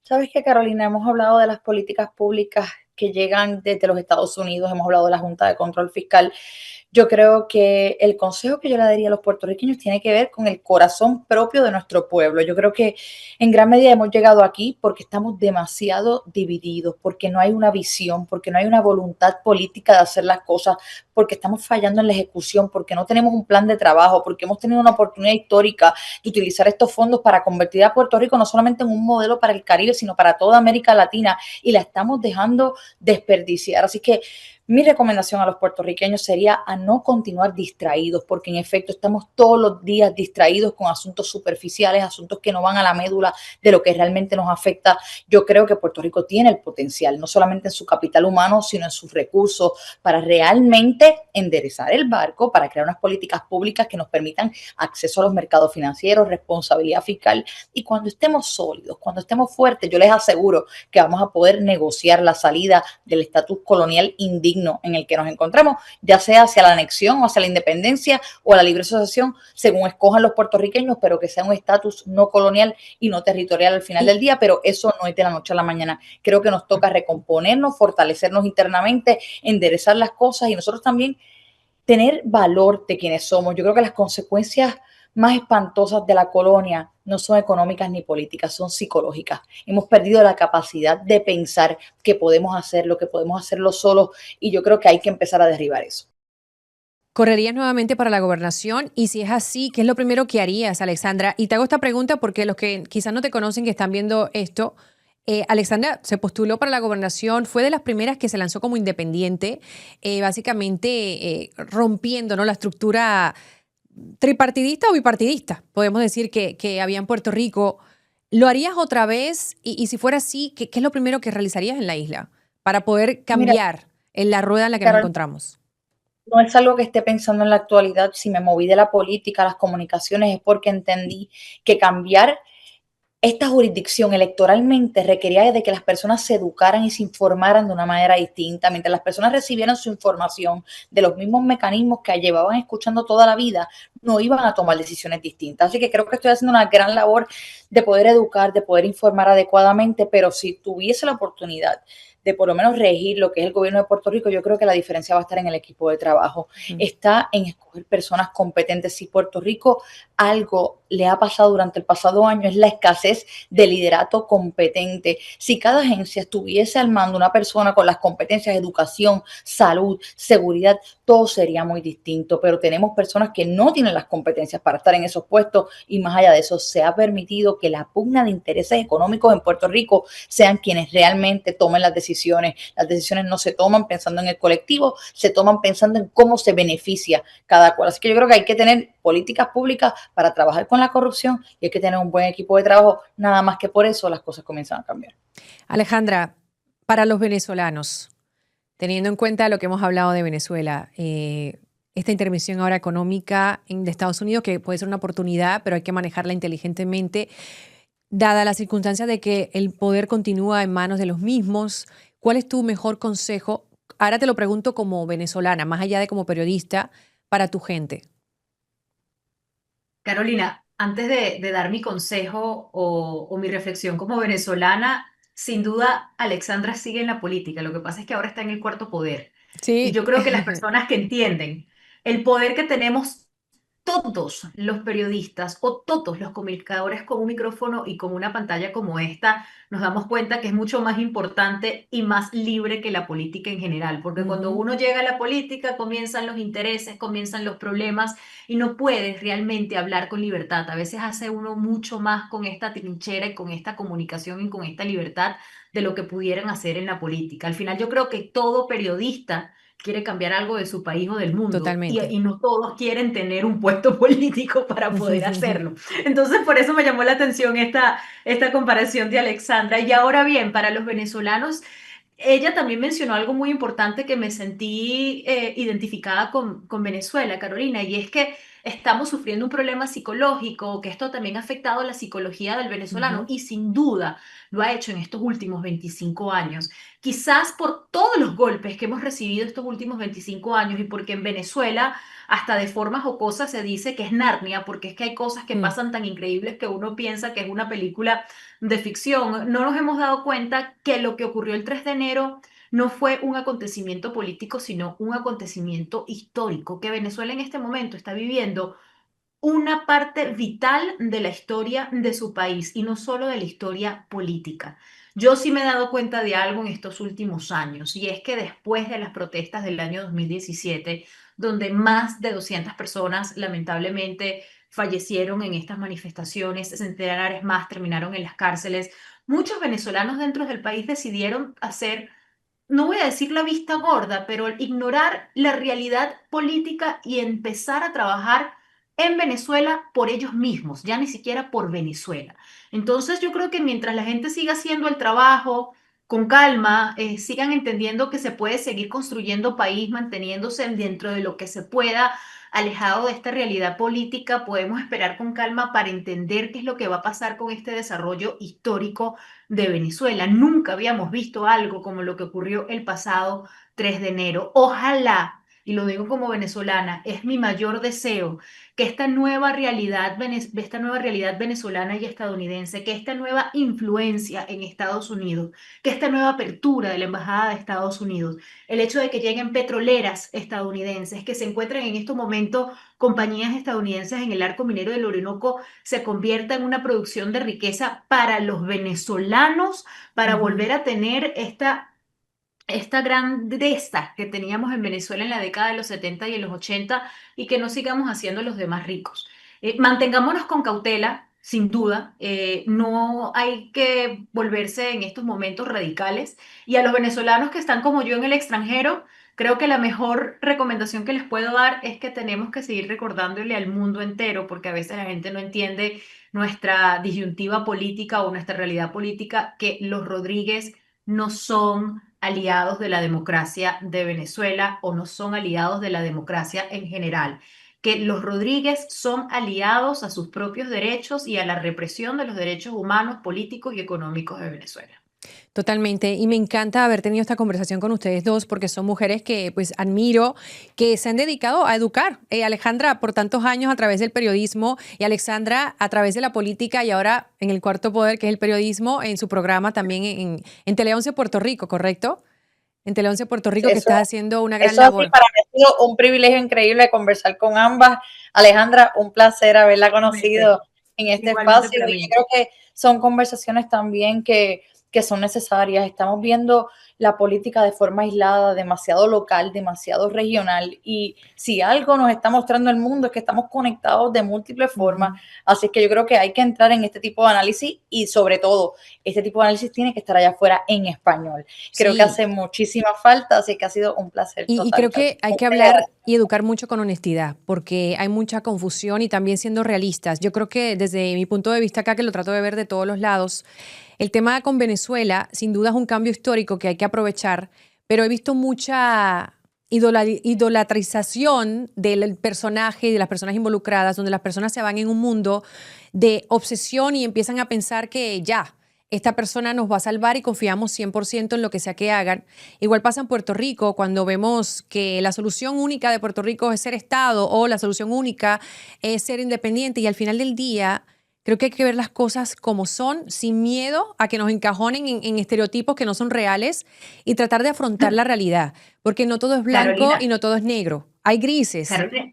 ¿Sabes qué, Carolina? Hemos hablado de las políticas públicas que llegan desde los Estados Unidos, hemos hablado de la Junta de Control Fiscal. Yo creo que el consejo que yo le daría a los puertorriqueños tiene que ver con el corazón propio de nuestro pueblo. Yo creo que en gran medida hemos llegado aquí porque estamos demasiado divididos, porque no hay una visión, porque no hay una voluntad política de hacer las cosas, porque estamos fallando en la ejecución, porque no tenemos un plan de trabajo, porque hemos tenido una oportunidad histórica de utilizar estos fondos para convertir a Puerto Rico no solamente en un modelo para el Caribe, sino para toda América Latina, y la estamos dejando desperdiciar. Así que mi recomendación a los puertorriqueños sería a no continuar distraídos, porque en efecto estamos todos los días distraídos con asuntos superficiales, asuntos que no van a la médula de lo que realmente nos afecta. Yo creo que Puerto Rico tiene el potencial, no solamente en su capital humano, sino en sus recursos, para realmente enderezar el barco, para crear unas políticas públicas que nos permitan acceso a los mercados financieros, responsabilidad fiscal. Y cuando estemos sólidos, cuando estemos fuertes, yo les aseguro que vamos a poder negociar la salida del estatus colonial indigno en el que nos encontramos, ya sea hacia la anexión o hacia la independencia o a la libre asociación, según escojan los puertorriqueños, pero que sea un estatus no colonial y no territorial al final del día, pero eso no es de la noche a la mañana. Creo que nos toca recomponernos, fortalecernos internamente, enderezar las cosas y nosotros también tener valor de quienes somos. Yo creo que las consecuencias más espantosas de la colonia no son económicas ni políticas, son psicológicas. Hemos perdido la capacidad de pensar que podemos hacerlo, que podemos hacerlo solos, y yo creo que hay que empezar a derribar eso. ¿Correrías nuevamente para la gobernación? Y si es así, ¿qué es lo primero que harías, Alexandra? Y te hago esta pregunta porque los que quizás no te conocen, que están viendo esto, Alexandra se postuló para la gobernación, fue de las primeras que se lanzó como independiente, básicamente rompiendo, ¿no?, la estructura tripartidista o bipartidista, podemos decir que había en Puerto Rico. ¿Lo harías otra vez? Y si fuera así, ¿qué es lo primero que realizarías en la isla para poder Mira, cambiar en la rueda en la que nos Carol, encontramos? no es algo que esté pensando en la actualidad. Si me moví de la política a las comunicaciones es porque entendí que cambiar esta jurisdicción electoralmente requería de que las personas se educaran y se informaran de una manera distinta, mientras las personas recibieran su información de los mismos mecanismos que llevaban escuchando toda la vida, no iban a tomar decisiones distintas. Así que creo que estoy haciendo una gran labor de poder educar, de poder informar adecuadamente, pero si tuviese la oportunidad de por lo menos regir lo que es el gobierno de Puerto Rico, yo creo que la diferencia va a estar en el equipo de trabajo. Está en escoger personas competentes. Si Puerto Rico algo le ha pasado durante el pasado año es la escasez de liderato competente. Si cada agencia estuviese al mando una persona con las competencias, educación, salud, seguridad, todo sería muy distinto, pero tenemos personas que no tienen las competencias para estar en esos puestos, y más allá de eso se ha permitido que la pugna de intereses económicos en Puerto Rico sean quienes realmente tomen las decisiones. Las decisiones no se toman pensando en el colectivo, se toman pensando en cómo se beneficia cada cual. Así que yo creo que hay que tener políticas públicas para trabajar con la corrupción y hay que tener un buen equipo de trabajo. Nada más que por eso las cosas comienzan a cambiar. Alejandra, para los venezolanos, teniendo en cuenta lo que hemos hablado de Venezuela, esta intervención ahora económica de Estados Unidos, que puede ser una oportunidad, pero hay que manejarla inteligentemente, dada la circunstancia de que el poder continúa en manos de los mismos. ¿Cuál es tu mejor consejo? Ahora te lo pregunto como venezolana, más allá de como periodista, para tu gente. Carolina, antes de dar mi consejo o mi reflexión como venezolana, sin duda Alexandra sigue en la política. Lo que pasa es que ahora está en el cuarto poder. Y Sí. yo creo que las personas que entienden el poder que tenemos todos los periodistas o todos los comunicadores con un micrófono y con una pantalla como esta, nos damos cuenta que es mucho más importante y más libre que la política en general, porque cuando Ujú. uno llega a la política comienzan los intereses, comienzan los problemas y no puedes realmente hablar con libertad. A veces hace uno mucho más con esta trinchera y con esta comunicación y con esta libertad de lo que pudieran hacer en la política. Al final yo creo que todo periodista quiere cambiar algo de su país o del mundo Totalmente. y no todos quieren tener un puesto político para poder hacerlo. Entonces, por eso me llamó la atención esta comparación de Alexandra. Y ahora bien, para los venezolanos, ella también mencionó algo muy importante que me sentí identificada con Venezuela, Carolina, y es que estamos sufriendo un problema psicológico, que esto también ha afectado la psicología del venezolano Ujú. y sin duda lo ha hecho en estos últimos 25 años. Quizás por todos los golpes que hemos recibido estos últimos 25 años y porque en Venezuela hasta de forma jocosa se dice que es Narnia, porque es que hay cosas que Mm. pasan tan increíbles que uno piensa que es una película de ficción. No nos hemos dado cuenta que lo que ocurrió el 3 de enero no fue un acontecimiento político, sino un acontecimiento histórico, que Venezuela en este momento está viviendo una parte vital de la historia de su país y no solo de la historia política. Yo sí me he dado cuenta de algo en estos últimos años y es que después de las protestas del año 2017, donde más de 200 personas lamentablemente fallecieron en estas manifestaciones, centenares más terminaron en las cárceles, muchos venezolanos dentro del país decidieron hacer, no voy a decir la vista gorda, pero ignorar la realidad política y empezar a trabajar en Venezuela por ellos mismos, ya ni siquiera por Venezuela. Entonces yo creo que mientras la gente siga haciendo el trabajo con calma, sigan entendiendo que se puede seguir construyendo país, manteniéndose dentro de lo que se pueda, alejado de esta realidad política, podemos esperar con calma para entender qué es lo que va a pasar con este desarrollo histórico de Venezuela. Nunca habíamos visto algo como lo que ocurrió el pasado 3 de enero. Ojalá, y lo digo como venezolana, es mi mayor deseo que esta nueva realidad venezolana y estadounidense, que esta nueva influencia en Estados Unidos, que esta nueva apertura de la Embajada de Estados Unidos, el hecho de que lleguen petroleras estadounidenses, que se encuentren en estos momentos compañías estadounidenses en el arco minero del Orinoco, se convierta en una producción de riqueza para los venezolanos, para Ujú. volver a tener esta grandeza que teníamos en Venezuela en la década de los 70 y en los 80 y que no sigamos haciendo los demás ricos. Mantengámonos con cautela, sin duda, no hay que volverse en estos momentos radicales y a los venezolanos que están como yo en el extranjero, creo que la mejor recomendación que les puedo dar es que tenemos que seguir recordándole al mundo entero, porque a veces la gente no entiende nuestra disyuntiva política o nuestra realidad política, que los Rodríguez no son aliados de la democracia de Venezuela o no son aliados de la democracia en general, que los Rodríguez son aliados a sus propios derechos y a la represión de los derechos humanos, políticos y económicos de Venezuela. Totalmente, y me encanta haber tenido esta conversación con ustedes dos porque son mujeres que pues admiro, que se han dedicado a educar. Alejandra por tantos años a través del periodismo y Alexandra a través de la política y ahora en el Cuarto Poder, que es el periodismo, en su programa también en Tele 11 Puerto Rico, ¿correcto? En Tele 11 Puerto Rico, que Eso, estás haciendo una gran eso así, labor. para mí ha sido un privilegio increíble conversar con ambas. Alejandra, un placer haberla Igualmente, conocido en este igualmente espacio para y yo mí. creo que son conversaciones también que son necesarias. Estamos viendo la política de forma aislada, demasiado local, demasiado regional y si algo nos está mostrando el mundo es que estamos conectados de múltiples formas. Ujú. Así es que yo creo que hay que entrar en este tipo de análisis y sobre todo este tipo de análisis tiene que estar allá afuera en español. Creo que Sí. hace muchísima falta, así que ha sido un placer Y total. creo que hay que hablar y educar mucho con honestidad, porque hay mucha confusión y también siendo realistas. Yo creo que desde mi punto de vista acá, que lo trato de ver de todos los lados, el tema con Venezuela sin duda es un cambio histórico que hay que aprovechar, pero he visto mucha idolatrización del personaje y de las personas involucradas, donde las personas se van en un mundo de obsesión y empiezan a pensar que ya, esta persona nos va a salvar y confiamos 100% en lo que sea que hagan. Igual pasa en Puerto Rico cuando vemos que la solución única de Puerto Rico es ser Estado o la solución única es ser independiente y al final del día creo que hay que ver las cosas como son, sin miedo a que nos encajonen en estereotipos que no son reales y tratar de afrontar la realidad, porque no todo es blanco y Carolina, no todo es negro. Hay grises. Carolina,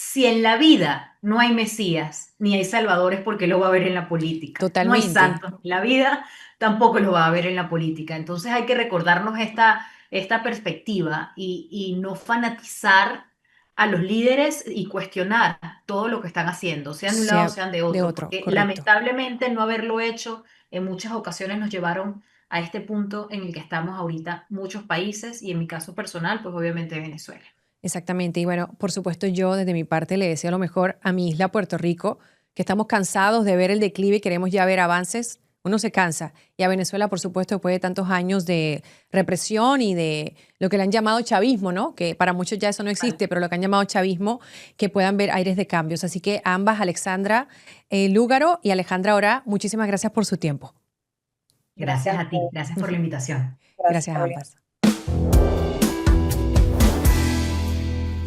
si en la vida no hay mesías ni hay salvadores, porque lo va a haber en la política. No hay Totalmente. santos en la vida, tampoco lo va a haber en la política. Entonces hay que recordarnos esta perspectiva y no fanatizar a los líderes y cuestionar todo lo que están haciendo, sean de un lado, Sea sean de de otro, otro, porque correcto. lamentablemente no haberlo hecho en muchas ocasiones nos llevaron a este punto en el que estamos ahorita muchos países y en mi caso personal, pues obviamente Venezuela. Exactamente. Y bueno, por supuesto, yo desde mi parte le deseo lo mejor a mi isla Puerto Rico, que estamos cansados de ver el declive y queremos ya ver avances. Uno se cansa. Y a Venezuela, por supuesto, después de tantos años de represión y de lo que le han llamado chavismo, ¿no? Que para muchos ya eso no existe, pero lo que han llamado chavismo, que puedan ver aires de cambios. Así que ambas, Alexandra Lúgaro y Alejandra Orá, muchísimas gracias por su tiempo. Gracias Gracias, a ti, gracias por la invitación. gracias, Gracias a Carolina. ambas.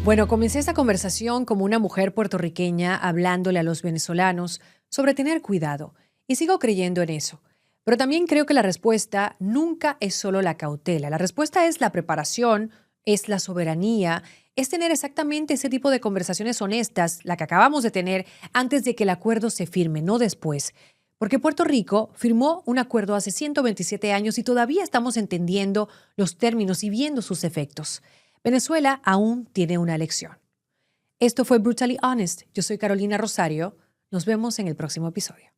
Bueno, comencé esta conversación como una mujer puertorriqueña hablándole a los venezolanos sobre tener cuidado y sigo creyendo en eso. Pero también creo que la respuesta nunca es solo la cautela. La respuesta es la preparación, es la soberanía, es tener exactamente ese tipo de conversaciones honestas, la que acabamos de tener, antes de que el acuerdo se firme, no después. Porque Puerto Rico firmó un acuerdo hace 127 años y todavía estamos entendiendo los términos y viendo sus efectos. Venezuela aún tiene una elección. Esto fue Brutally Honest. Yo soy Carolina Rosario. Nos vemos en el próximo episodio.